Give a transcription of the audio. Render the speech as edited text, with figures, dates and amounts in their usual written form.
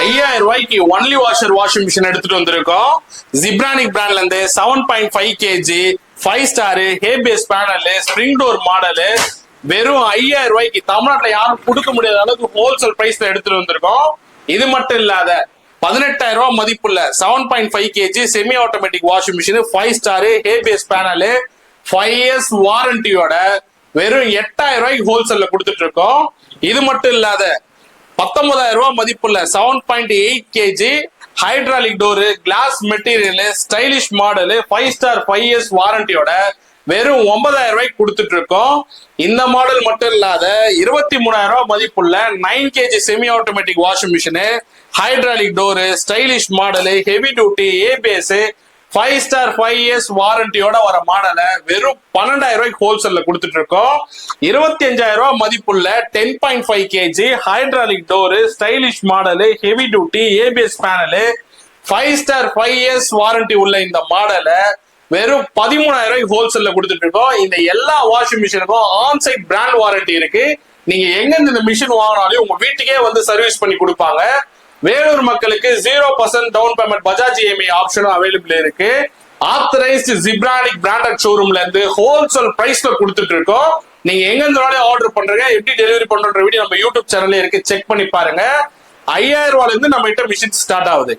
5000 ரூபாய்க்கு only washer washing machine எடுத்துட்டு வந்திருக்கோம். ஜிப்ரானிக் பிராண்ட்ல இருந்து 7.5 kg 5 star habeas panel spring door model வெறும் 5000 ரூபாய்க்கு தமிழ்நாட்டுல யாரும் கொடுக்க முடியாத அளவுக்கு ஹோல்சேல் பிரைஸ்ல எடுத்துட்டு வந்திருக்கோம். இது மட்டும் இல்லாத 18000 ரூபாய் மதிப்புள்ள 7.5 kg semi automatic washing machine 5 star habeas panel 5 years வாரண்டியோட வெறும் 8000 ரூபாய்க்கு ஹோல்சேல்ல கொடுத்துட்டு இருக்கோம். இது மட்டும் இல்லாத 19000 ரூபாய் மதிப்புள்ள 7.8 kg hydraulic door glass material stylish model 5 star 5 years வாரண்டியோட வெறும் 9000 ரூபாய்க்கு கொடுத்துட்டு இருக்கோம். இந்த மாடல் மட்டும் இல்லாத 23000 ரூபாய் மதிப்புள்ள 9 kg semi automatic washing machine hydraulic door stylish model heavy duty ABS 5 star 5 years வாரண்டியோட வர மாடலை வெறும் 12000 ரூபாய்க்கு ஹோல்சேல்ல கொடுத்துட்டு இருக்கோம். 25000 ரூபாய் மதிப்புள்ள 10.5 kg hydraulic door stylish model heavy duty ABS panel 5 star 5 years warranty உள்ள இந்த மாடலை வெறும் 13000 ரூபாய்க்கு ஹோல்சேல்ல கொடுத்துட்டு இருக்கோம். இந்த எல்லா வாஷிங் மிஷினுக்கும் ஆன்சைட் பிராண்ட் வாரண்டி இருக்கு. நீங்க எங்க இந்த மிஷின் வாங்கினாலும் உங்க வீட்டுக்கே வந்து சர்வீஸ் பண்ணி கொடுப்பாங்க. வேலூர் மக்களுக்கு 0% டவுன் பேமெண்ட் பஜாஜ் இஎம்ஐ ஆப்ஷனும் அவைலபிள் இருக்கு. ஆத்தரைஸ்டு ஜிப்ரானிக் பிராண்டட் ஷோரூம்ல இருந்து ஹோல்சேல் பிரைஸ்ல கொடுத்துட்டு இருக்கோம். நீங்க எங்க இருந்தாலும் ஆர்டர் பண்றீங்க, எப்படி டெலிவரி பண்ற வீடியோ நம்ம யூடியூப் சேனல்ல இருக்கு, செக் பண்ணி பாருங்க. 5000 ரூபாயில இருந்து நம்ம கிட்ட மிஷின் ஸ்டார்ட் ஆகுது.